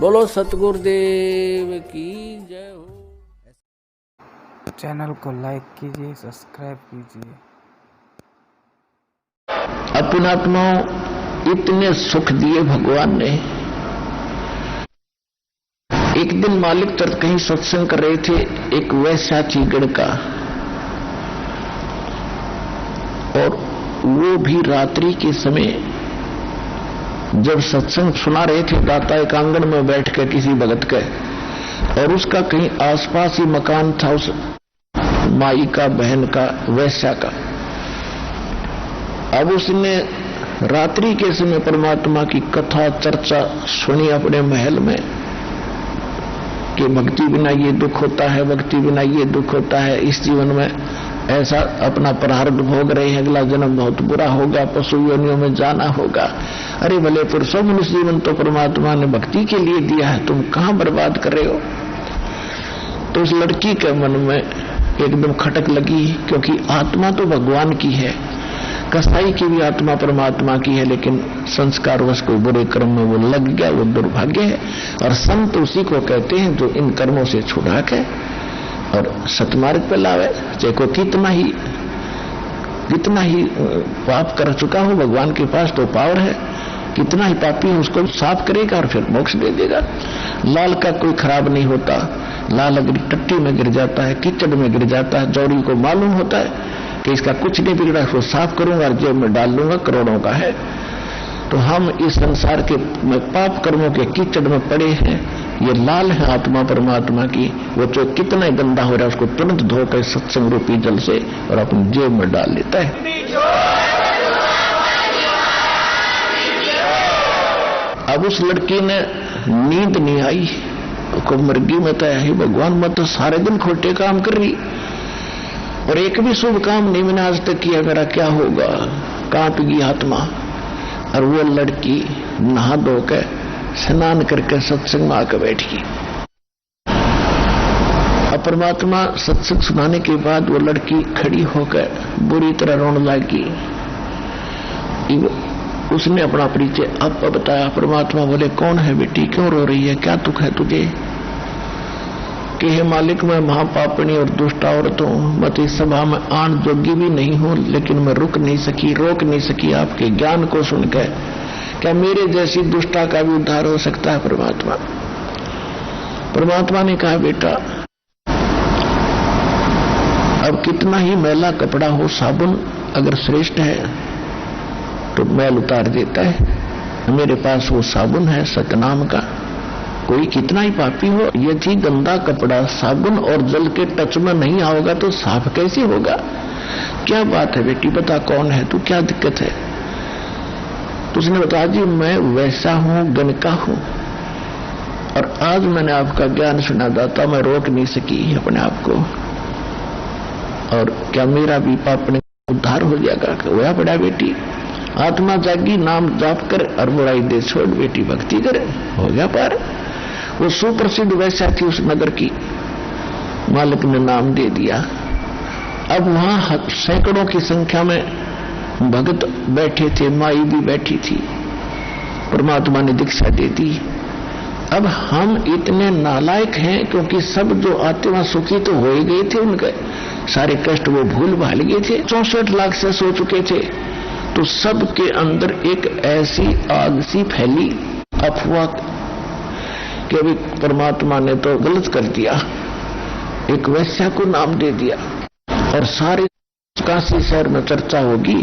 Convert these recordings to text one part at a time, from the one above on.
बोलो सतगुरुदेव की जय हो। चैनल को लाइक कीजिए, सब्सक्राइब कीजिए। अपनात्माओं, इतने सुख दिए भगवान ने। एक दिन मालिक तर कहीं सत्संग कर रहे थे, एक वैसा चीगड़ का, और वो भी रात्रि के समय जब सत्संग सुना रहे थे दाता एक आंगन में बैठ कर किसी भगत के, और उसका कहीं आसपास ही मकान था उस माई का, बहन का, वैश्या का। अब उसने रात्रि के समय परमात्मा की कथा चर्चा सुनी अपने महल में कि भक्ति बिना ये दुख होता है, भक्ति बिना ये दुख होता है, इस जीवन में ऐसा अपना प्रारब्ध भोग रहे हैं, अगला जन्म बहुत बुरा होगा, पशु योनियों में जाना होगा। अरे भले पुरुषों, मनुष्य जीवन तो परमात्मा ने भक्ति के लिए दिया है, तुम कहां बर्बाद कर रहे हो। तो उस लड़की के मन में एकदम खटक लगी, क्योंकि आत्मा तो भगवान की है, कसाई की भी आत्मा परमात्मा की है, लेकिन संस्कारवश कोई बुरे कर्म में वो लग गया, वो दुर्भाग्य है। और संत उसी को कहते हैं जो इन कर्मों से छुड़ा के और सतमार्ग पे लावे। चाहे को कितना ही पाप कर चुका हो, भगवान के पास तो पावर है, कितना ही पापी है उसको साफ करेगा और फिर मोक्ष दे देगा। लाल का कोई खराब नहीं होता, लाल अगर टट्टी में गिर जाता है, कीचड़ में गिर जाता है, जौड़ी को मालूम होता है कि इसका कुछ नहीं बिगड़ा, इसको साफ करूंगा और जेब में डाल लूंगा, करोड़ों का है। तो हम इस संसार के पाप कर्मों के कीचड़ में पड़े हैं। ये लाल है आत्मा परमात्मा की, वो जो कितना गंदा हो रहा है उसको तुरंत धोकर सत्संग रूपी जल से और अपनी जेब में डाल लेता है। अब उस लड़की ने नींद नहीं आई, को मर्गी में तो है भगवान, मैं तो सारे दिन खोटे काम कर रही और एक भी शुभ काम नहीं मैंने आज तक किया, मेरा क्या होगा, कांप गई आत्मा। और वो लड़की नहा धो के स्नान करके सत्संग में आकर बैठ गई। अब परमात्मा सत्संग सुनाने के बाद वो लड़की खड़ी होकर बुरी तरह रोने लगी। उसने अपना परिचय अब बताया। परमात्मा बोले, कौन है बेटी, क्यों रो रही है, क्या दुख है तुझे। कि हे मालिक, मैं महापापनी और दुष्ट औरत हूं, मैं तो इस सभा में आन जोगी भी नहीं हूं, लेकिन मैं रोक नहीं सकी आपके ज्ञान को सुनकर। क्या मेरे जैसी दुष्टा का भी उद्धार हो सकता है। परमात्मा ने कहा, बेटा अब कितना ही मैला कपड़ा हो, साबुन अगर श्रेष्ठ है तो मैल उतार देता है। मेरे पास वो साबुन है सतनाम का, कोई कितना ही पापी हो, यदि गंदा कपड़ा साबुन और जल के टच में नहीं आओगा तो साफ कैसे होगा। क्या बात है बेटी, बता कौन है तू, क्या दिक्कत है। तो उसने बताया, जी मैं वैसा हूं, गणका हूं, और आज मैंने आपका ज्ञान सुना दाता, मैं रोक नहीं सकी अपने आप को, और क्या मेरा भी पाप ने उद्धार हो जाएगा। वह बड़ा बेटी, आत्मा जागी, नाम जाप कर और बुराई दे छोड़, बेटी भक्ति करे, हो गया पार। वो सुप्रसिद्ध वैसा थी उस नगर की, मालिक ने नाम दे दिया। अब वहां सैकड़ों की संख्या में भगत बैठे थे, माई भी बैठी थी, परमात्मा ने दीक्षा दे दी। अब हम इतने नालायक हैं, क्योंकि सब जो आत्मा सुखी तो हो ही गए थे, उनके सारे कष्ट वो भूल भाल गए थे, 64 लाख से सो चुके थे। तो सबके अंदर एक ऐसी आग सी फैली अफवाह कि अभी परमात्मा ने तो गलत कर दिया, एक वैश्या को नाम दे दिया, और सारे काशी शहर में चर्चा होगी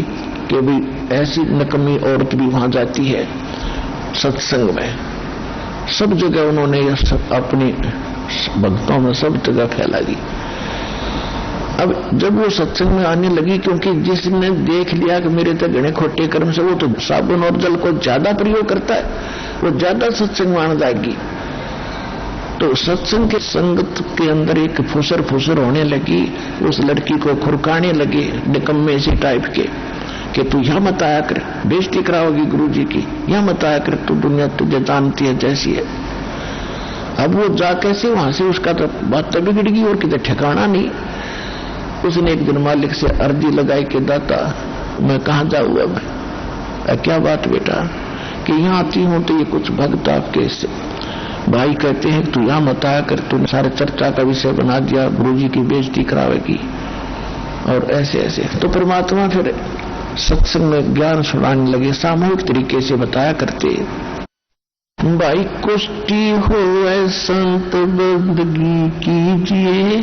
कि भी ऐसी नकमी औरत भी वहां जाती है सत्संग में। सब जगह उन्होंने यह अपनी भक्तों में सब जगह फैला दी। अब जब वो सत्संग में आने लगी, क्योंकि जिसने देख लिया कि मेरे तो घने खोटे कर्म से, वो तो साबुन और जल को ज्यादा प्रयोग करता है, वो ज्यादा सत्संग में आने लगी। तो सत्संग के संगत के अंदर एक फुसर होने लगी, उस लड़की को खुरकाने लगे निकम्मे से टाइप के, कि तू यहां मत आया कर, बेइज्जती कराओगी गुरु जी की, यहां मत आया कर, तू दुनिया तुझे जानती है जैसी है। अब वो जा कैसे वहां से, उसका तो बात तो बिगड़ गई और किधर ठिकाना नहीं। उसने एक दिन मालिक से अर्जी लगाई कि दाता मैं कहां जाऊँ अब। क्या बात बेटा, कि यहां आती हूं तो ये कुछ भक्त आपके भाई कहते हैं तू यहां मत आया कर, तूने सारे चर्चा का विषय बना दिया, गुरुजी की बेइज्जती करावेगी और ऐसे ऐसे। तो परमात्मा फिर सत्संग में ज्ञान सुनाने लगे, सामूहिक तरीके से बताया करते। भाई कुष्टी हो संत बंदगी कीजिए,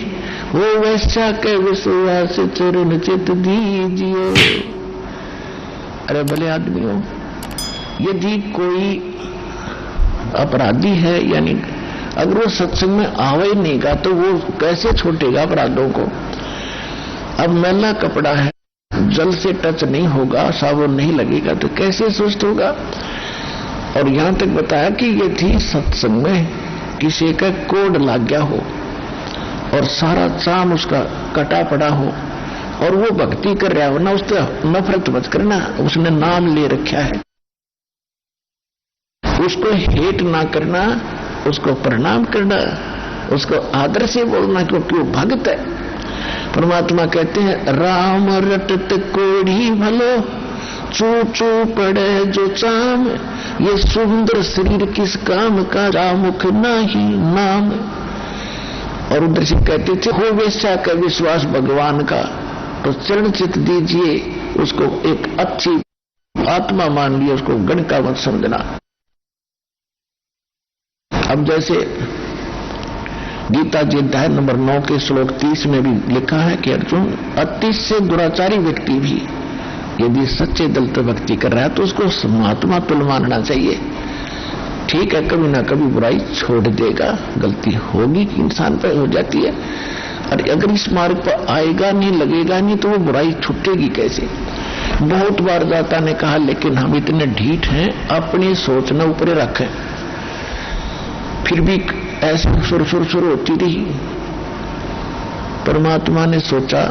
वो वैसा के विश्वास चरण चित दीजिए। अरे भले आदमियों, यदि कोई अपराधी है, यानी अगर वो सत्संग में आवे ही नहीं का तो वो कैसे छोड़ेगा अपराधों को। अब मैला कपड़ा है, जल से टच नहीं होगा, साबुन नहीं लगेगा तो कैसे सुस्त होगा। और यहां तक बताया कि यदि सत्संग में किसी का कोड लग गया हो और सारा चाम उसका कटा पड़ा हो और वो भक्ति कर रहा हो ना, उससे नफरत मत करना, उसने नाम ले रखा है, उसको हेट ना करना, उसको प्रणाम करना, उसको आदर से बोलना, क्योंकि वो भक्त है। परमात्मा कहते हैं राम रटत कोढ़ी भलो, चू चू पड़े जो चाम, ये सुंदर शरीर किस काम का, जामुख नाही नाम। और उधर से कहते थे हो वैसा का विश्वास भगवान का, तो चरण चित दीजिए, उसको एक अच्छी आत्मा मान लिया, उसको गण का मत समझना। अब जैसे गीता जी अध्याय नंबर 9 के श्लोक 30 में भी लिखा है कि अर्जुन, अतिशय दुराचारी व्यक्ति भी यदि सच्चे दिल से भक्ति कर रहा है तो उसको महात्मा तुल्य मानना चाहिए। ठीक है, कभी ना कभी बुराई छोड़ देगा, गलती होगी कि इंसान पर हो जाती है, और अगर इस मार्ग पर आएगा नहीं, लगेगा नहीं, तो वो बुराई छूटेगी कैसे। बहुत बार दाता ने कहा लेकिन हम इतने ढीठ हैं, अपनी सोच न ऊपर रखें, फिर भी ऐसे सुर होती रही। परमात्मा ने सोचा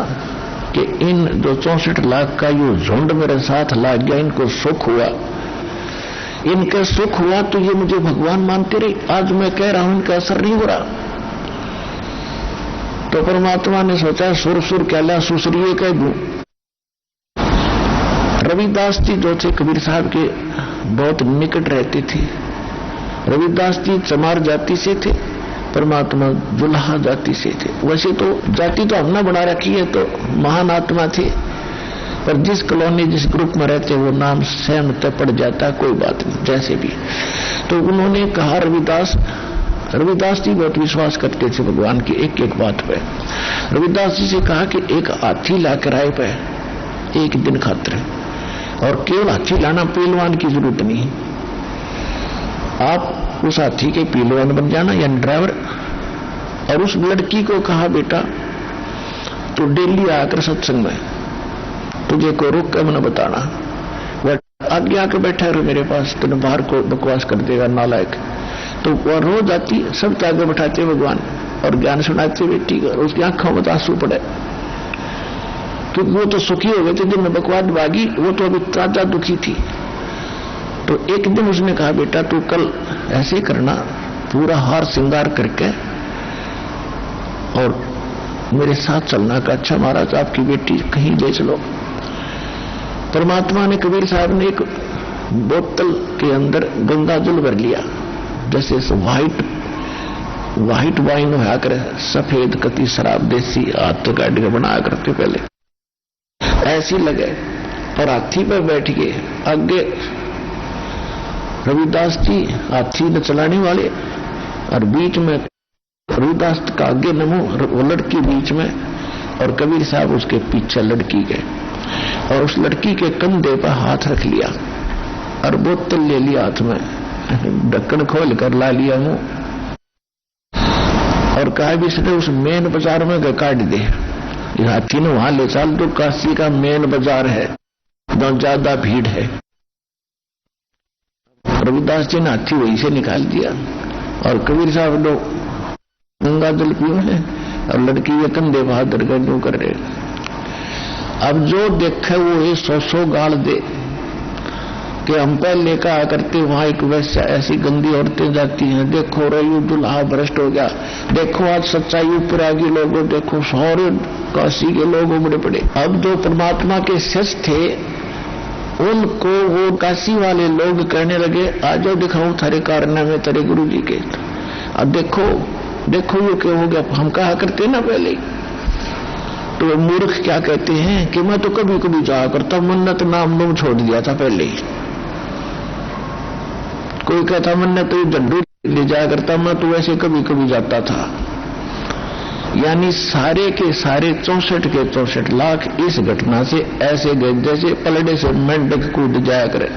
कि इन जो 64 लाख का यो झुंड मेरे साथ लाग गया, इनको सुख हुआ, इनका सुख हुआ तो ये मुझे भगवान मानते रहे, आज मैं कह रहा हूं इनका असर नहीं हो रहा। तो परमात्मा ने सोचा सुर क्या ला, सुसरिये कह दूं। रविदास जी जो थे कबीर साहब के बहुत निकट रहते थे। रविदास जी चमार जाति से थे, परमात्मा जुल्हा जाति से थे। वैसे तो जाति तो हमने बना रखी है, तो महान आत्मा थे, पर जिस कॉलोनी जिस ग्रुप में रहते वो नाम स्वयं तय पड़ जाता, कोई बात नहीं, जैसे भी। तो उन्होंने कहा रविदास जी बहुत विश्वास करते थे भगवान की एक एक बात पे। रविदास जी से कहा कि एक हाथी ला किराए पे एक दिन खातिर, और केवल हाथी लाना, पहलवान की जरूरत नहीं, आप उस हाथी के पहलवान बन जाना, यानी ड्राइवर। और उस लड़की को कहा बेटा तो डेली आकर सत्संग में तुझे को रुक कर मैंने बताना। वह आगे आकर बैठा है मेरे पास, तो बाहर को बकवास कर देगा नालायक। तो वह रोज आती, सबके आगे बैठाते भगवान और ज्ञान सुनाते बेटी को, उसकी आंखों में आंसू पड़े, क्योंकि वो तो सुखी हो गए थे, जिनमें बकवास भागी वो तो अभी ताजा दुखी थी। तो एक दिन उसने कहा बेटा तू कल ऐसे करना, पूरा हार श्रृंगार करके और मेरे साथ चलना का, अच्छा महाराज आपकी बेटी कहीं ले चलो। परमात्मा ने, कबीर साहब ने एक बोतल के अंदर गंगा जल भर लिया, जैसे व्हाइट वाइन होया करे, सफेद कति शराब देसी हाथ तो गाड़ी का बनाया करते पहले, ऐसी लगे। और हाथी पर बैठ गए, आगे रविदास जी हाथी न चलाने वाले, और बीच में रविदास का आगे नमो, वो लड़की बीच में, और कबीर साहब उसके पीछे लड़की गए, और उस लड़की के कंधे पर हाथ रख लिया और बोतल ले लिया हाथ में, ढक्कन खोल कर ला लिया मुंह, और कहा भी इसने उस मेन बाजार में काट दे, हाथी ने वहां ले चल, तो काशी का मेन बाजार है जहां ज्यादा भीड़ है। रविदास जी ने हाथी वहीं से निकाल दिया, और कबीर साहब लोग गंगा जल पियो है, और लड़की ये कंधे बहादुर गंजू कर रहे। अब जो देखे वो ये 100 गाल दे कि हम पहले कहा करते वहां एक वैसा ऐसी गंदी औरतें जाती हैं, देखो रयू दुल्हा भ्रष्ट हो गया, देखो आज सच्चाई ऊपर आ गई, लोगों देखो सारे काशी के लोग बड़े बड़े। अब जो परमात्मा के शिष्य थे उनको वो काशी वाले लोग कहने लगे आ जाओ दिखाऊं थारे कारनामे तेरे गुरु जी के। अब देखो देखो ये क्या हो गया, हम कहा करते ना पहले। तो मूर्ख क्या कहते हैं कि मैं तो कभी कभी जाया करता, मन्नत नाम नूम छोड़ दिया था पहले ही। कोई कहता मन्नत तो झंडू ले जाया करता, मैं तो वैसे कभी कभी जाता था। यानी सारे के सारे 64 के 64 लाख इस घटना से ऐसे गए जैसे पलड़े से मेंढक कूद जाया करे।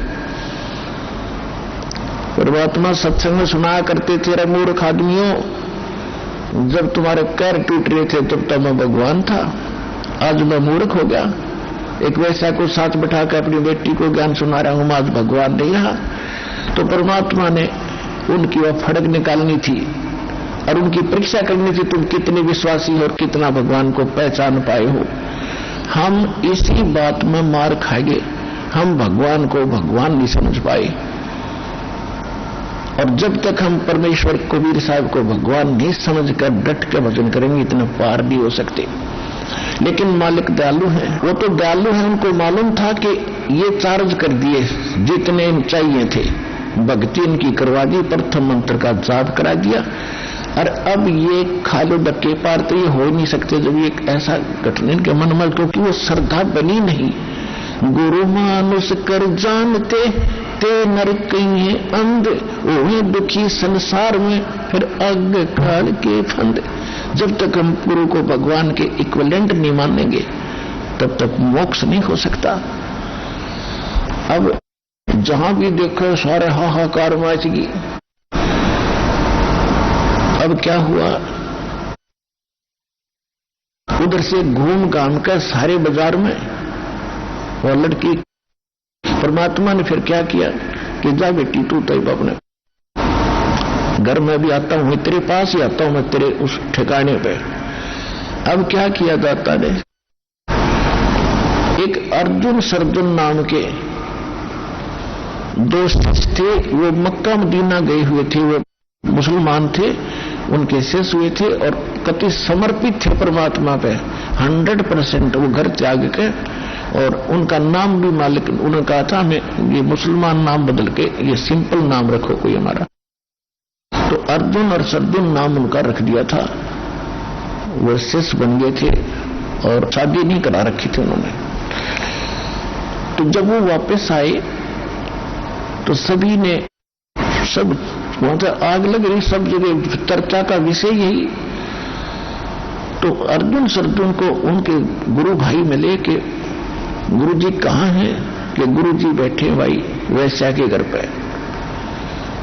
परमात्मा सत्संग में सुनाया करते थे, रे मूर्ख आदमियों, जब तुम्हारे पैर टूट रहे थे तब तो मैं भगवान था, आज मैं मूर्ख हो गया। एक वैसा को साथ बैठा कर अपनी बेटी को ज्ञान सुना रहा हूं, आज भगवान नहीं रहा। तो परमात्मा ने उनकी वह फड़क निकालनी थी और उनकी परीक्षा करनी थी, तुम कितने विश्वासी हो और कितना भगवान को पहचान पाए हो। हम इसी बात में मार खाएंगे, हम भगवान को भगवान नहीं समझ पाए। और जब तक हम परमेश्वर कबीर साहब को भगवान नहीं समझकर डट के भजन करेंगे, इतना पार नहीं हो सकते। लेकिन मालिक दयालु हैं, वो तो दयालु हैं, उनको मालूम था कि ये चार्ज कर दिए जितने चाहिए थे, भक्ति इनकी करवा दी, प्रथम मंत्र का जाप करा दिया, और अब ये खालो धक्के पार तो ये हो नहीं सकते जब ये ऐसा घटना इनके मन में, क्योंकि वो श्रद्धा बनी नहीं। गुरु मानुष कर जानते ते नर कहीं अंध, वो दुखी संसार में फिर अग काल के फंद। जब तक हम गुरु को भगवान के इक्विवेलेंट नहीं मानेंगे तब तक मोक्ष नहीं हो सकता। अब जहां भी देखो सारे हाहाकार मच गई। अब क्या हुआ, उधर से घूम घाम कर सारे बाजार में वो लड़की, परमात्मा ने फिर क्या किया कि जा बेटी तू तो अपने घर में भी आता हूं, तेरे पास ही आता हूं मैं, तेरे उस ठिकाने पे। अब क्या किया दाता ने, एक अर्जुन सर्जुन नाम के दोस्त थे, वो मक्का मदीना गए हुए थे, वो मुसलमान थे, उनके शिष्य हुए थे और कति समर्पित थे परमात्मा पे 100%। वो घर त्याग के, और उनका नाम भी मालिक उन्होंने कहा था हमें ये मुसलमान नाम बदल के ये सिंपल नाम रखो कोई हमारा। तो अर्जुन और सर्जुन नाम उनका रख दिया था। वो शिष्य बन गए थे और शादी नहीं करा रखी थी उन्होंने। तो जब वो वापस आए तो सभी ने, सब वहां से आग लग रही, सब जगह चर्चा का विषय यही। तो अर्जुन सर्जुन को उनके गुरु भाई मिले कि गुरु जी कहाँ हैं, कि गुरु जी बैठे भाई वैश्या के घर पे।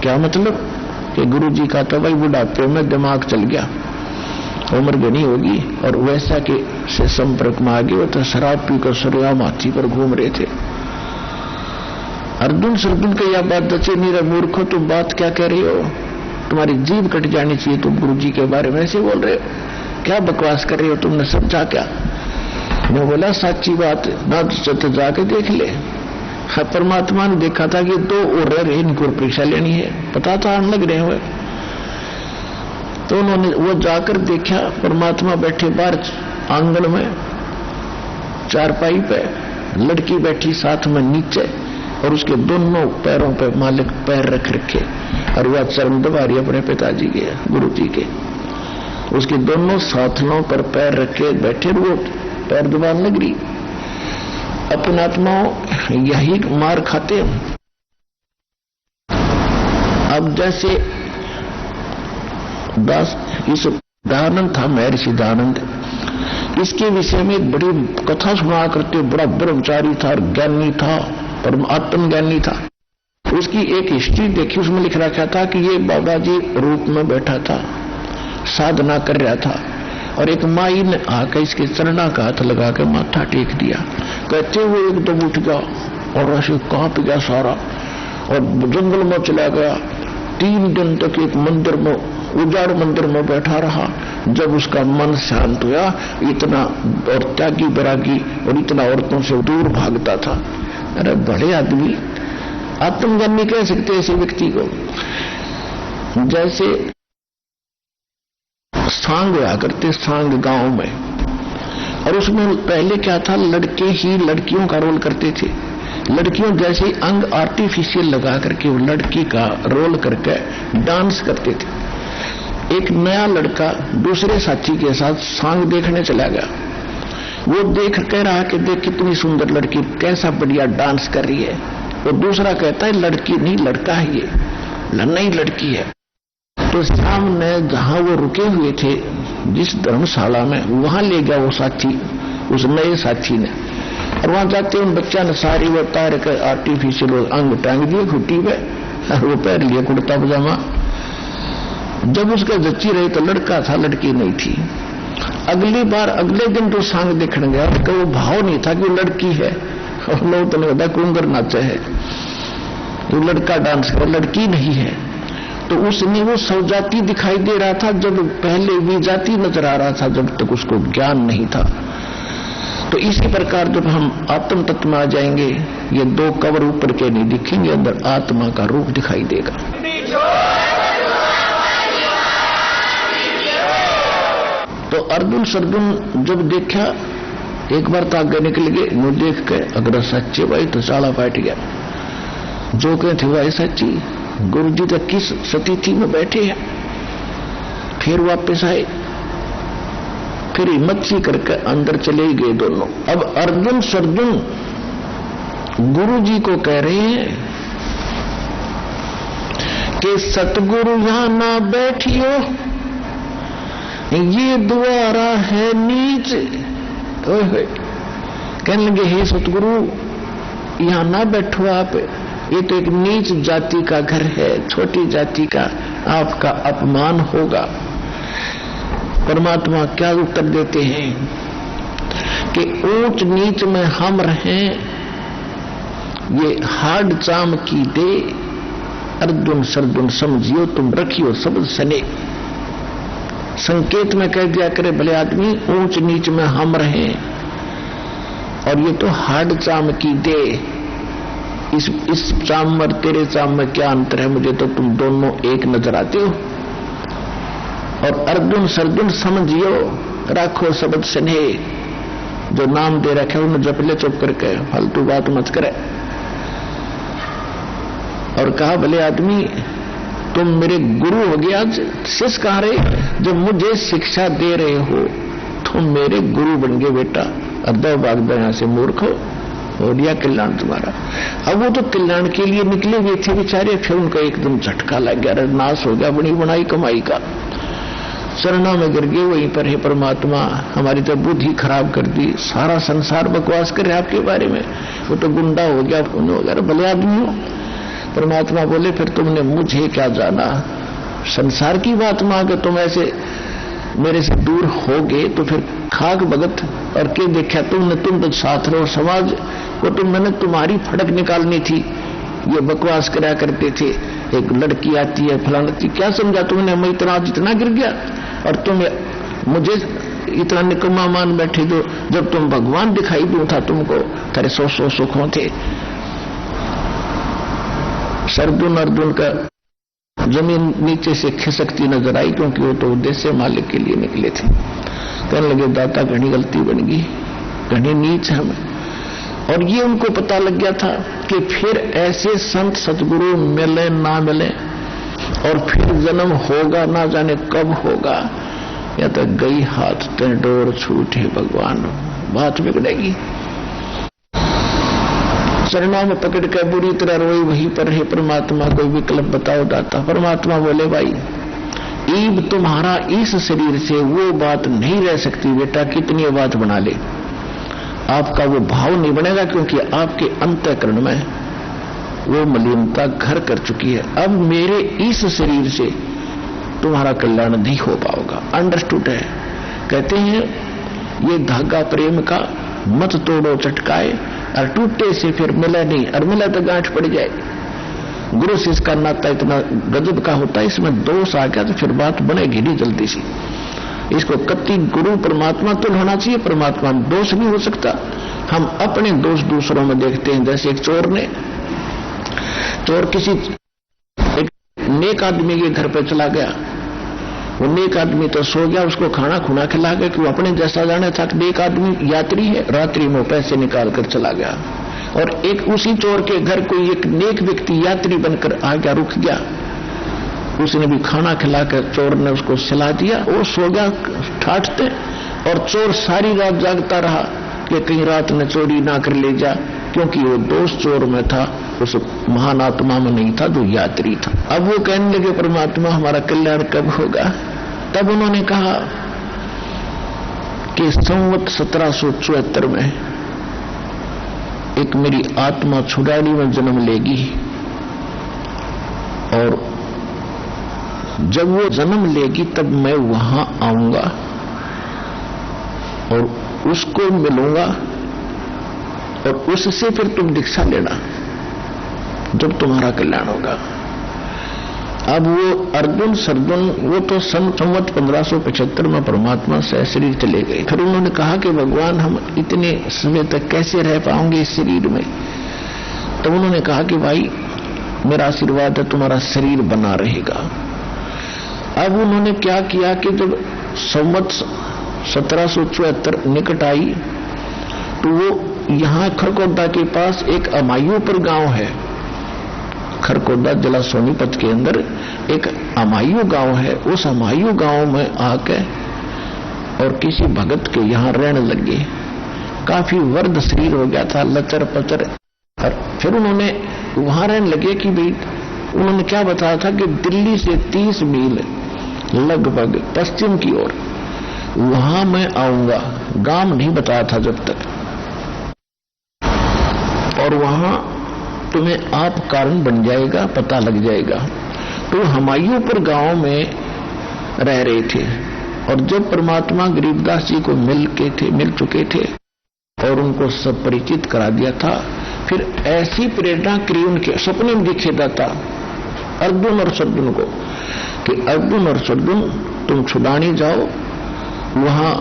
क्या मतलब कि गुरु जी का तो भाई बुढ़ापे में दिमाग चल गया, उम्र घनी होगी, और वैसा के से संपर्क में आ गए। वो तो शराब पीकर सरेआम हाथी पर घूम रहे थे। अर्जुन सर्जुन को यह बात बचे नहीं रहे, मूर्खो तुम बात क्या कह रही हो, तुम्हारी जीभ कट जानी चाहिए, तुम गुरु जी के बारे में ऐसे बोल रहे हो, क्या बकवास कर रहे हो, तुमने समझा क्या। मैं बोला साची बात ना तो जाके देख ले। परमात्मा ने देखा था कि 2 और रहे, इनको परीक्षा लेनी है, पता था हम लग रहे हुए। तो उन्होंने वो जाकर देखा, परमात्मा बैठे बाहर आंगन में चारपाई पे, लड़की बैठी साथ में नीचे, और उसके दोनों पैरों पे मालिक पैर रख रखे, और वह चरण दबा रही अपने पिताजी के, गुरु जी के। उसके दोनों साथनों पर पैर रखे बैठे, वो पैर दबाने लग रही। अपने आत्माओं यही मार खाते हैं। अब जैसे दास, इस दयानंद था महर्षि दयानंद, इसके विषय में एक बड़ी कथा सुना करते, बड़ा ब्रह्मचारी था, ज्ञानी था, पर आत्मज्ञानी था। उसकी एक हिस्ट्री देखी, उसमें लिख रखा था कि ये बाबा जी रूप में बैठा था, साधना कर रहा था, और एक माई ने आकर इसके चरणा का हाथ लगा के माथा टेक दिया। कहते वो एकदम उठ गया और ऐसे कांप गया सारा, और जंगल में चला गया। 3 दिन तक एक मंदिर में, उजाड़ मंदिर में बैठा रहा। जब उसका मन शांत हुआ, इतना और त्यागी बैरागी और इतना औरतों से दूर भागता था। अरे बड़े आदमी, आत्मज्ञानी कह सकते ऐसे व्यक्ति को। जैसे सांग हुआ करते, सांग गांव में, और उसमें पहले क्या था, लड़के ही लड़कियों का रोल करते थे। लड़कियों जैसे अंग आर्टिफिशियल लगा करके वो लड़की का रोल करके डांस करते थे। एक नया लड़का दूसरे साथी के साथ सांग देखने चला गया। वो देख कह रहा कि देख कितनी सुंदर लड़की, कैसा बढ़िया डांस कर रही है। और दूसरा कहता है लड़की नहीं लड़का है, ये नहीं लड़की है। तो सामने जहां वो रुके हुए थे जिस धर्मशाला में, वहां ले गया वो साथी, उस नए साथी ने। और वहां जाते उन बच्चा ने सारी वो तार के आर्टिफिशियल अंग टांग दिए खुट्टी पे और वो पहन लिया कुर्ता पजामा। जब उसके जच्ची रही तो लड़का था, लड़की नहीं थी। अगली बार अगले दिन जो सांग देखने गया तो वो भाव नहीं था कि वो लड़की है, और लोग तो नहीं होता कुंगर नाचे है, वो लड़का डांस कर, लड़की नहीं है। तो उसने वो सवजाती दिखाई दे रहा था, जब पहले विजाती नजर आ रहा था, जब तक उसको ज्ञान नहीं था। तो इसी प्रकार जब हम आत्म तत्व में आ जाएंगे, ये दो कवर ऊपर के नहीं दिखेंगे, अंदर आत्मा का रूप दिखाई देगा। तो अर्जुन सर्जुन जब देखा, एक बार तो आगे निकल गए, मुंह देख के अगर सच्चे भाई तो साला पाट गया, जो कहते भाई सच्ची। गुरु जी तक किस स्थिति में बैठे हैं, फिर वापस आए, फिर हिम्मत सी करके अंदर चले गए दोनों। अब अर्जुन सर्जुन गुरु जी को कह रहे हैं कि सतगुरु यहां ना बैठियो, ये द्वारा है नीच। कहने लगे हे सतगुरु यहां ना बैठो आप, ये तो एक नीच जाति का घर है, छोटी जाति का आपका अपमान होगा। परमात्मा क्या उत्तर देते हैं कि ऊंच नीच में हम रहें, ये हाड चाम की दे। अर्जुन सर्जुन समझियो तुम रखियो शब्द सने। संकेत में कह दिया करे भले आदमी ऊंच नीच में हम रहें, और ये तो हाड चाम की दे। इस चाम और तेरे चाम में क्या अंतर है, मुझे तो तुम दोनों एक नजर आते हो। और अर्जुन सर्जुन समझियो राखो शब्द स्नेह। जो नाम दे रखे उन्हें जप ले चुप करके, फालतू बात मत करे। और कहा भले आदमी तुम मेरे गुरु हो गया, शिष्य कहा रहे, जब मुझे शिक्षा दे रहे हो तुम मेरे गुरु बन गए बेटा। अद्दो भाग यहां से मूर्ख हो लिया कल्याण तुम्हारा। अब वो तो कल्याण के लिए निकले हुए थे बेचारे, फिर उनको एकदम झटका लग गया, नाश हो गया बनी बनाई कमाई का। चरणों में गिर गए, वहीं पर है परमात्मा हमारी तो बुद्धि खराब कर दी, सारा संसार बकवास करे आपके बारे में, वो तो गुंडा हो गया, वगैरह भले आदमी हो। परमात्मा बोले फिर तुमने मुझे क्या जाना, संसार की बात में आकर तुम ऐसे मेरे से दूर हो गए तो फिर खाक भगत और के देखा तुमने, तुम तो छात्र और समाज को तुम मैंने तुम्हारी फड़क निकालनी थी, ये बकवास करा करते थे। एक लड़की आती है फलाना, क्या समझा तुमने, मैं इतना जितना गिर गया और तुम मुझे इतना निकम्मा मान बैठे जो जब तुम भगवान दिखाई दूं था तुमको, तेरे सौ सुखों थे। सर्जुन अर्जुन का जमीन नीचे से खिसकती नजर आई, क्योंकि वो तो उद्देश्य मालिक के लिए निकले थे। कहने लगे दाता घनी गलती बन गई, घनी नीच हम। और ये उनको पता लग गया था कि फिर ऐसे संत सतगुरु मिले ना मिले, और फिर जन्म होगा ना जाने कब होगा, या तो गई हाथ ते डोर छूटे भगवान, बात बिगड़ेगी। चरणों में पकड़ कर बुरी तरह रोई, वहीं पर है परमात्मा कोई विकल्प बताओ दाता। परमात्मा बोले भाई ईब तुम्हारा इस शरीर से वो बात नहीं रह सकती बेटा, कितनी बात बना ले, आपका वो भाव नहीं बनेगा, क्योंकि आपके अंतःकरण में वो मलिनता घर कर चुकी है। अब मेरे इस शरीर से तुम्हारा कल्याण नहीं हो पाएगा। अंडरस्टूड है। कहते हैं ये धागा प्रेम का मत तोड़ो चटकाए, और टूटे से फिर मिला नहीं, और मिला तो गांठ पड़ जाए। गुरु शिष्य का नाता इतना गजब का होता है, इसमें दोष आ गया तो फिर बात बनेगी नहीं जल्दी से। इसको कति गुरु परमात्मा तो होना चाहिए, परमात्मा में दोष नहीं हो सकता। हम अपने दोष दूसरों में देखते हैं। जैसे एक चोर किसी एक नेक आदमी के घर पर चला गया, वो नेक आदमी तो सो गया, उसको खाना खुना खिला गया कि वो अपने जैसा जाने था। नेक आदमी यात्री है, रात्रि में पैसे निकाल कर चला गया, और एक उसी चोर के घर कोई एक नेक व्यक्ति यात्री बनकर आ गया, रुक गया। उसने भी खाना खिला कर चोर ने उसको सिला दिया। वो सो गया ठाठते, और चोर सारी रात जागता रहा कि कहीं रात ने चोरी ना कर ले जा, क्योंकि वो दोष चोर में था, उस महान आत्मा में नहीं था जो यात्री था। अब वो कहने लगे परमात्मा हमारा कल्याण कब होगा? तब उन्होंने कहा कि संवत 1774 में एक मेरी आत्मा छुड़ाड़ी में जन्म लेगी, और जब वो जन्म लेगी तब मैं वहां आऊंगा और उसको मिलूंगा, और उससे फिर तुम दीक्षा लेना जब तुम्हारा कल्याण होगा। अब वो अर्जुन सर्जुन वो तो संवत 1575 में परमात्मा से शरीर चले गए। फिर उन्होंने कहा कि भगवान हम इतने समय तक कैसे रह पाएंगे इस शरीर में? तो उन्होंने कहा कि भाई मेरा आशीर्वाद है, तुम्हारा शरीर बना रहेगा। अब उन्होंने क्या किया कि जब संवत 1774 निकट आई तो वो यहां खरकोदा के पास एक अमायूपुर गांव है। खरकोदा जिला सोनीपत के अंदर एक अमायू गांव है। उस अमायू गांव में आके और किसी भगत के यहां रहने लगे। काफी वर्ध शरीर हो गया था, लचर पचर। और फिर उन्होंने वहां रहने लगे कि भाई उन्होंने क्या बताया था कि दिल्ली से 30 मील लगभग पश्चिम की ओर वहां मैं आऊंगा। गांव नहीं बताया था जब तक, और वहां तुम्हें आप कारण बन जाएगा, पता लग जाएगा। तो हमायूपुर गांव में रह रहे थे, और जब परमात्मा गरीबदास जी को मिल चुके थे और उनको सब परिचित करा दिया था, फिर ऐसी प्रेरणा करी उनके सपने में दिखे दाता अर्जुन और सर्जुन को कि अर्जुन और सर्जुन तुम छुड़ाने जाओ, वहां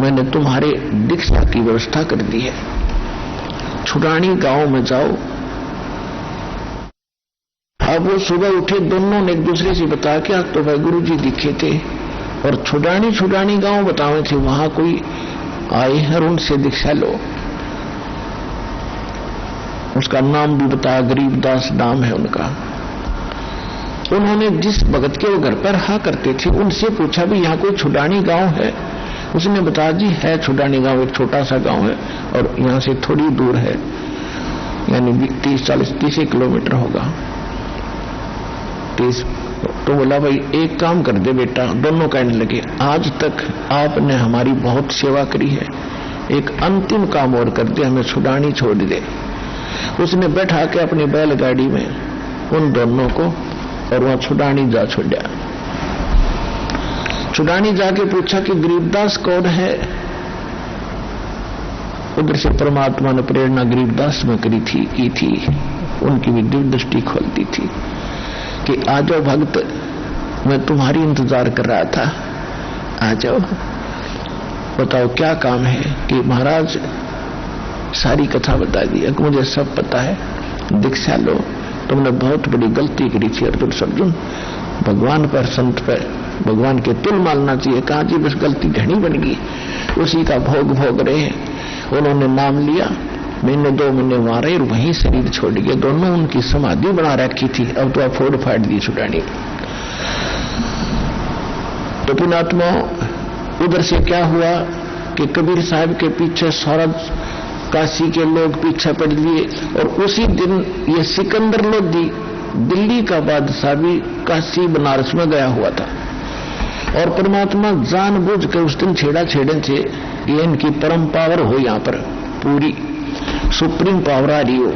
मैंने तुम्हारे दीक्षा की व्यवस्था कर दी है। छुड़ानी गांव में जाओ। अब वो सुबह उठे, दोनों ने एक दूसरे से बताया कि आज तो भाई गुरु जी दिखे थे, और छुड़ानी गांव बतावे थे, वहां कोई आए हैं और उनसे दीक्षा लो। उसका नाम भी बताया, गरीबदास नाम है उनका। उन्होंने जिस भगत के वो घर पर रहा करते थे उनसे पूछा भी यहाँ कोई छुड़ानी गांव है? उसने बताया जी है छुड़ानी गांव, एक छोटा सा गांव है और यहाँ से थोड़ी दूर है, यानी 30 किलोमीटर होगा। तो बोला भाई एक काम कर दे बेटा। दोनों कहने लगे आज तक आपने हमारी बहुत सेवा करी है, एक अंतिम काम और कर दे, हमें छुड़ानी छोड़ दे। उसने बैठा के अपनी बैलगाड़ी में उन दोनों को और वहां छुड़ानी जा छोड़ा। छुड़ानी जाके पूछा कि गरीबदास कौन है? उधर से परमात्मा ने प्रेरणा गरीबदास में की थी। उनकी भी दिव्य दृष्टि खोलती थी कि आ जाओ भक्त, मैं तुम्हारी इंतजार कर रहा था, आ जाओ, बताओ क्या काम है? कि महाराज सारी कथा बता दी, मुझे सब पता है, दीक्षा लो। तुमने बहुत बड़ी गलती करी थी अर्जुन सर्जुन, भगवान पर संत पर भगवान के तिल मानना चाहिए। कहा जी बस गलती घनी बन गई, उसी का भोग रहे हैं। उन्होंने नाम लिया, महीने 2 महीने वहां रहे, वहीं शरीर छोड़ गए। दोनों उनकी समाधि बना रखी थी, अब तो फोड़ फाड़ दी छुड़ानी। तो पुणात्मा उधर से क्या हुआ कि कबीर साहब के पीछे सारा काशी के लोग पीछे पड़ लिए, और उसी दिन ये सिकंदर लोधी दिल्ली का बादशाह भी काशी बनारस में गया हुआ था। और परमात्मा जानबूझ कर उस दिन छेड़े थे कि इनकी परम पावर हो, यहाँ पर पूरी सुप्रीम पावर आ रही हो।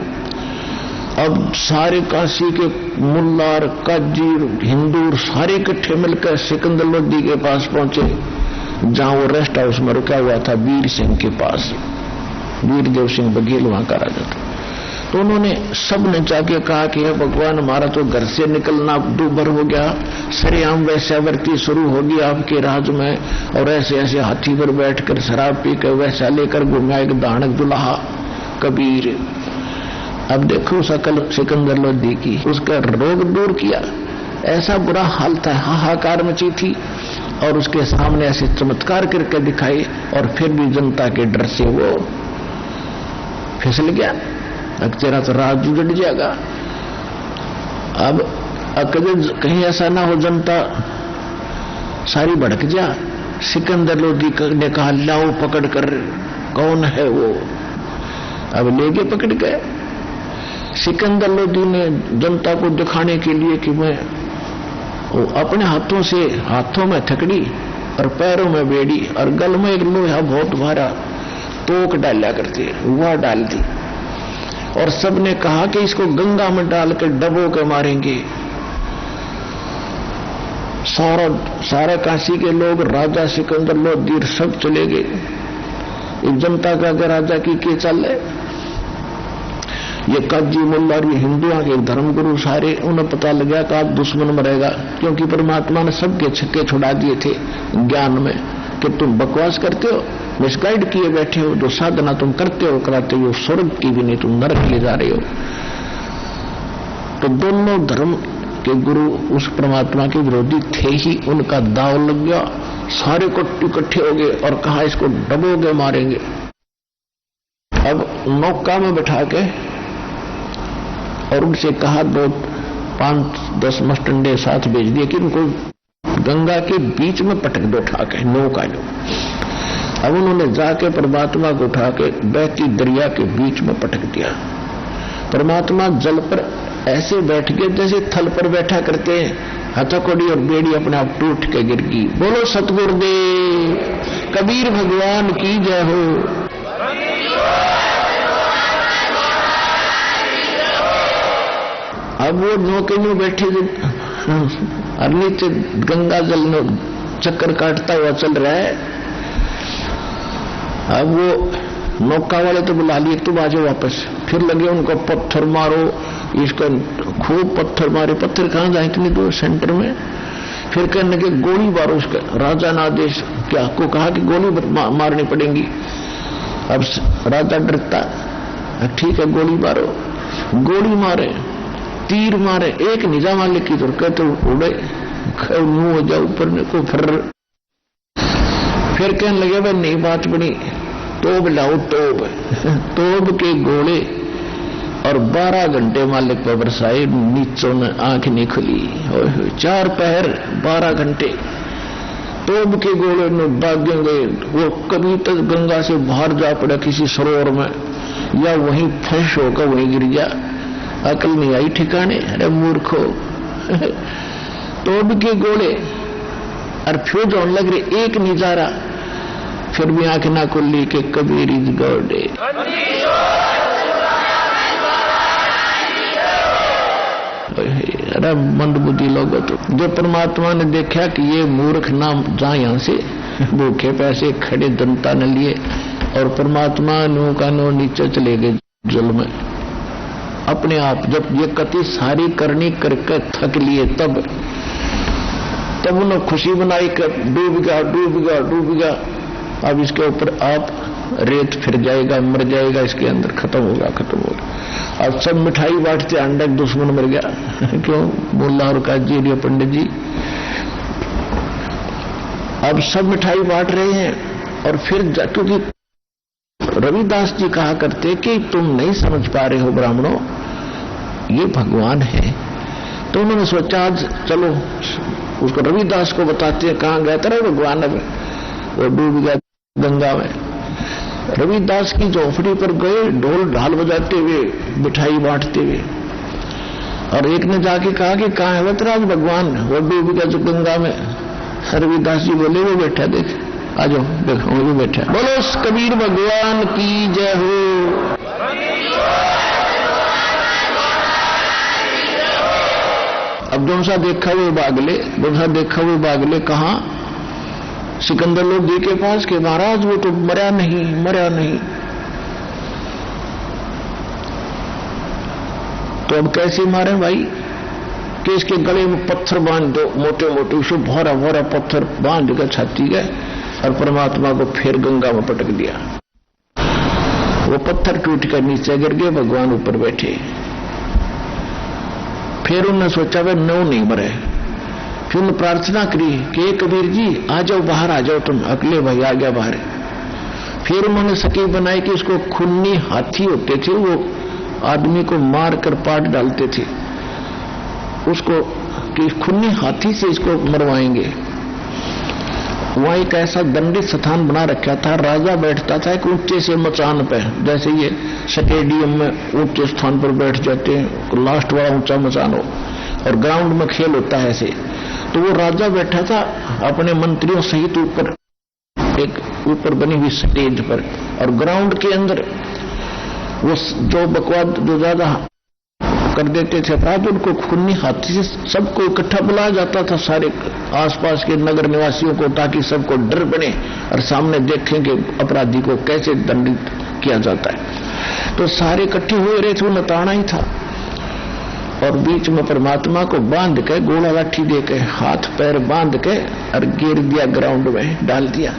अब सारे काशी के मुल्लार काजी हिंदू सारे इकट्ठे मिलकर सिकंदर लोधी के पास पहुंचे, जहां वो रेस्ट हाउस में रुका हुआ था वीर सिंह के पास। वीरदेव सिंह बघेल वहां का राजा था। तो उन्होंने सबने जाके कहा कि भगवान हमारा तो घर से निकलना दूभर हो गया, सरेआम वैश्यावृत्ति शुरू होगी आपके राज में, और ऐसे ऐसे हाथी पर बैठकर शराब पीकर वैसा लेकर घूमा एक दानक दुल्हा कबीर। अब देखो सकल सिकंदर लोधी की, उसका रोग दूर किया, ऐसा बुरा हाल था, हाहाकार मची थी, और उसके सामने ऐसे चमत्कार करके दिखाए, और फिर भी जनता के डर से वो फिसल गया। तेरा तो राज उजड़ जाएगा। अब कहीं ऐसा ना हो जनता सारी भड़क जा। सिकंदर लोधी ने कहा लाओ पकड़ कर, कौन है वो? अब ले गए पकड़ के। सिकंदर लोधी ने जनता को दिखाने के लिए कि मैं अपने हाथों में थकड़ी और पैरों में बेड़ी और गल में एक लोहा बहुत भारा तोक डाला करती है, वह डाल दी। और सबने कहा कि इसको गंगा में डालकर डबो के मारेंगे। सारा काशी के लोग, राजा सिकंदर लोधी सब चले गए। एक जनता का अगर राजा की चल है, ये काजी मुल्ला और ये हिंदुओं के धर्मगुरु सारे, उन्हें पता लगा कि आज दुश्मन मरेगा, क्योंकि परमात्मा ने सबके छक्के छुड़ा दिए थे ज्ञान में कि तुम बकवास करते हो, मिसगाइड किए बैठे हो, जो साधना तुम करते हो कराते हो स्वर्ग की भी नहीं, तुम नरक ले जा रहे हो। तो दोनों धर्म के गुरु उस परमात्मा के विरोधी थे ही, उनका दाव लग गया। सारे इकट्ठे हो गए और कहा इसको डबोगे मारेंगे। अब नौका में बैठा के और उनसे कहा 5-10 मस्टंडे साथ भेज दिए कि उनको गंगा के बीच में पटक दो उठा के नौका लो। अब उन्होंने जाके परमात्मा को उठा के बहती दरिया के बीच में पटक दिया। परमात्मा जल पर ऐसे बैठ गए जैसे थल पर बैठा करते हैं, हथकड़ी और बेड़ी अपने आप टूट के गिर गई। बोलो सतगुरुदेव कबीर भगवान की जय हो। अब वो नौके में बैठे और नीचे गंगा जल में चक्कर काटता हुआ चल रहा है। अब वो नौका वाले तो बुला लिए, तुम आ जाओ वापस। फिर लगे उनको पत्थर मारो, इसका खूब पत्थर मारे। पत्थर कहां जाए इतनी दूर, सेंटर में। फिर कहने के गोली मारो उसका। राजा ने आदेश क्या को कहा कि गोली मारनी पड़ेगी। अब राजा डरता, ठीक है गोली मारो। गोली मारे, तीर मारे, एक निजाम वाले की तो कहते उड़े, मुंह हो जाओ ऊपर ने को। फिर कहने लगे भाई नहीं बात बनी, तोब लाओ तोब। तोब के गोले और 12 घंटे मालिक पर बरसाए, नीचों ने आंख नहीं खुली। 4 पहर 12 घंटे तोब के गोले में दागेंगे। वो कभी तक गंगा से बाहर जा पड़ा किसी सरोवर में, या वहीं फंस होकर वहीं गिर गया। अकल नहीं आई ठिकाने। अरे मूर्खो, तोब के गोले और फ्यूज होने लग रहे, एक नजारा। फिर भी आंख ना खुली के कबीर इज गॉड। अरे मंदबुद्धि लोग तो, जो परमात्मा ने देखा कि ये मूर्ख ना जा यहां से, भूखे पैसे खड़े जनता ने लिए और परमात्मा नो का नो नीचे चले गए जल में अपने आप। जब ये कति सारी करनी करके थक लिए, तब उन्होंने खुशी बनाई कि डूब गया डूब गया डूब गया। अब इसके ऊपर आप रेत फिर जाएगा, मर जाएगा, इसके अंदर खत्म होगा खत्म होगा। अब सब मिठाई बांटते, अंडा दुश्मन मर गया। क्यों? मुल्ला और काजी और पंडित जी अब सब मिठाई बांट रहे हैं। और फिर क्योंकि रविदास जी कहा करते कि तुम नहीं समझ पा रहे हो ब्राह्मणों, ये भगवान है। तो उन्होंने सोचा आज चलो उसको रविदास को बताते हैं कहां गया था भगवान। अब वो डूब गया गंगा में। रविदास की झोपड़ी पर गए, ढोल ढाल बजाते हुए, मिठाई बांटते हुए। और एक ने जाके कहा कि कहां है वतराज भगवान? वो डूब गया जो गंगा में। रविदास जी बोले वो बैठा, देख आ जाओ, देखो वो बैठा। बोलो कबीर भगवान की जय हो। अब जो सा देखा वो बागले, जो सा देखा वो बागले। कहां? सिकंदर लोधी के पास के महाराज वो तो मरा नहीं मरा नहीं। तो अब कैसे मारे भाई? कि इसके गले में पत्थर बांध दो, मोटे मोटे, उसको भोरा भोरा पत्थर बांध कर छाती गए और परमात्मा को फिर गंगा में पटक दिया। वो पत्थर टूट कर नीचे गिर गए, भगवान ऊपर बैठे। फिर उन्होंने सोचा वे नौ नहीं मरे। फिर उन्होंने प्रार्थना करी कि कबीर जी आ जाओ, बाहर आ जाओ तुम। अगले भाई आ गया बाहर। फिर उन्होंने सकी बनाई कि उसको खूनी हाथी होते थे, वो आदमी को मार कर पाट डालते थे, उसको कि खूनी हाथी से इसको मरवाएंगे। वहां एक ऐसा दंडित स्थान बना रखा था, राजा बैठता था एक ऊंचे से मचान पे, जैसे ये स्टेडियम में ऊंचे स्थान पर बैठ जाते हैं, लास्ट वाला ऊंचा मचान हो, और ग्राउंड में खेल होता है ऐसे। तो वो राजा बैठा था अपने मंत्रियों सहित ऊपर, एक ऊपर बनी हुई स्टेज पर, और ग्राउंड के अंदर वो जो बकवाद जो ज्यादा कर देते थे अपराध, उनको खूनी हाथी से सबको इकट्ठा बुलाया जाता था, सारे आसपास के नगर निवासियों को, ताकि सबको डर बने और सामने देखें कि अपराधी को कैसे दंडित किया जाता है। तो सारे इकट्ठे हुए रहे थे, वो नताना ही था, और बीच में परमात्मा को बांध के, गोला लाठी दे के, हाथ पैर बांध के और गिर दिया, ग्राउंड में डाल दिया।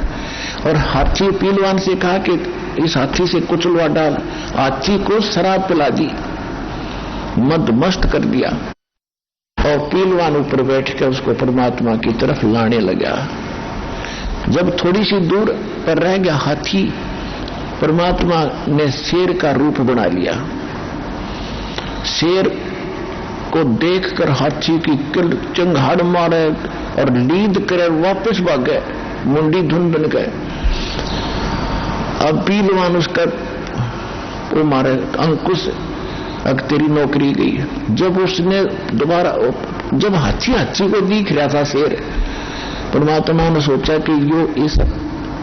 और हाथी पीलवान से कहा कि इस हाथी से कुचलवा डाल। हाथी को शराब पिला दी, मद मस्त कर दिया, और पीलवान ऊपर बैठ कर उसको परमात्मा की तरफ लाने लगा। जब थोड़ी सी दूर पर रह गया हाथी, परमात्मा ने शेर का रूप बना लिया। शेर को देखकर हाथी की चंगाड़ मारे और लीद करे वापस भागे, मुंडी धुन बन गए। अब पीलवान उसका वो मारे अंकुश, अब तेरी नौकरी गई। जब उसने दोबारा, जब हाथी को दिख रहा था शेर, परमात्मा ने सोचा कि यो इस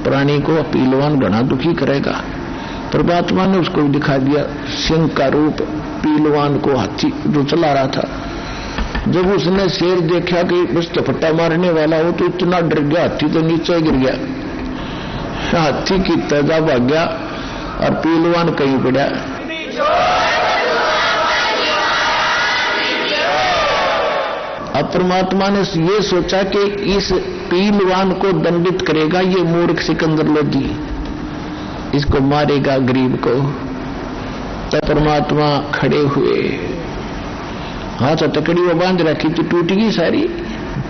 प्राणी को पीलवान बना दुखी करेगा। परमात्मा ने उसको दिखा दिया सिंह का रूप, पीलवान को हाथी जो चला रहा था। जब उसने शेर देखा कि बस चपट्टा मारने वाला हो, तो इतना डर गया, हाथी तो नीचे गिर गया, हाथी की तेजा भाग गया और पीलवान कहीं पड़ा। अब परमात्मा ने ये सोचा कि इस पीलवान को दंडित करेगा ये मूर्ख सिकंदर लोधी, इसको मारेगा गरीब को। तब परमात्मा खड़े हुए, हाथ हथकड़ी वो बांध रखी तो टूट गई सारी।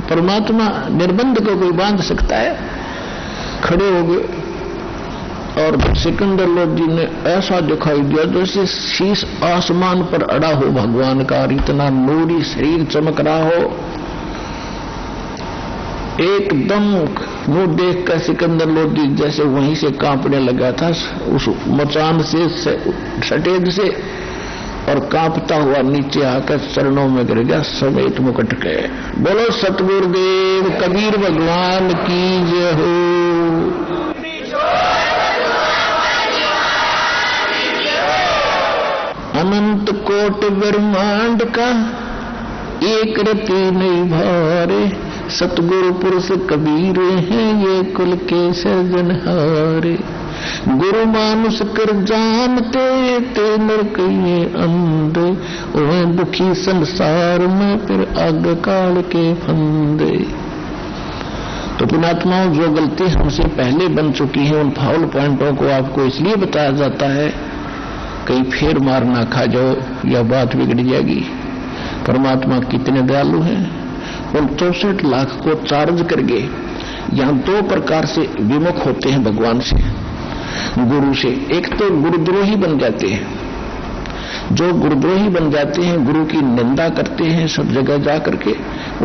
परमात्मा निर्बंध को कोई बांध सकता है? खड़े हो गए और सिकंदर लोधी ने ऐसा दिखाई दिया जैसे शीश आसमान पर अड़ा हो भगवान का, और इतना नूरी शरीर चमक रहा हो। एकदम मुंह देख कर सिकंदर लोधी जैसे वहीं से कांपने लगा था, उस मचान से सटेज से, और कांपता हुआ नीचे आकर चरणों में गिर गया समेत मुकुट के। बोलो सतगुरुदेव कबीर भगवान की जय हो। अनंत कोट ब्रह्मांड का एक रति नहीं भारे, सतगुरु पुरुष कबीर हैं ये कुल के सृजनहारे। गुरु मानुष कर जानते ते नरक ये अंधे, ओए दुखी संसार में फिर आग काल के फंदे। तो पुणात्माओं, जो गलती हमसे पहले बन चुकी है, उन फाउल पॉइंटों को आपको इसलिए बताया जाता है कहीं फिर मार ना खा जाओ या बात बिगड़ जाएगी। परमात्मा कितने दयालु हैं। उन 64 लाख को चार्ज करके यहां दो प्रकार से विमुख होते हैं भगवान से, गुरु से। एक तो गुरुद्रोही बन जाते हैं, जो गुरुद्रोही बन जाते हैं, गुरु की निंदा करते हैं सब जगह जा करके,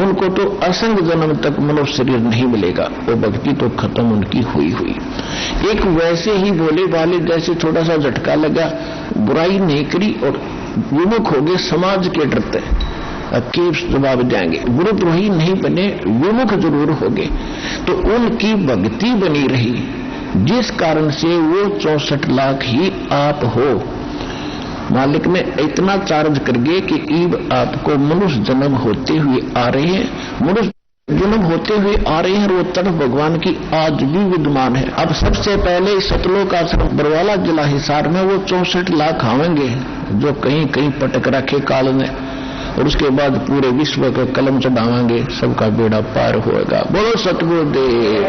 उनको तो असंग जन्म तक मनुष्य शरीर नहीं मिलेगा, वो भक्ति तो खत्म उनकी हुई हुई। एक वैसे ही बोले वाले जैसे थोड़ा सा झटका लगा, बुराई नहीं करी और विमुख हो गए, समाज के डरते के जवाब देंगे। गुरुद्रोही नहीं बने, विमुख जरूर हो गए, तो उनकी भक्ति बनी रही, जिस कारण से वो 64 लाख ही आप हो। मालिक ने इतना चार्ज कर गए कि ईब आपको मनुष्य जन्म होते हुए आ रहे हैं, मनुष्य जन्म होते हुए आ रहे हैं, और वो तरफ भगवान की आज भी विद्यमान है। अब सबसे पहले सतलोक आश्रम बरवाला जिला हिसार में वो 64 लाख आवेंगे जो कहीं कहीं पटक रखे काल ने, और उसके बाद पूरे विश्व को कलम चढ़ावांगे, सबका बेड़ा पार होगा। बोलो सतगुरुदेव।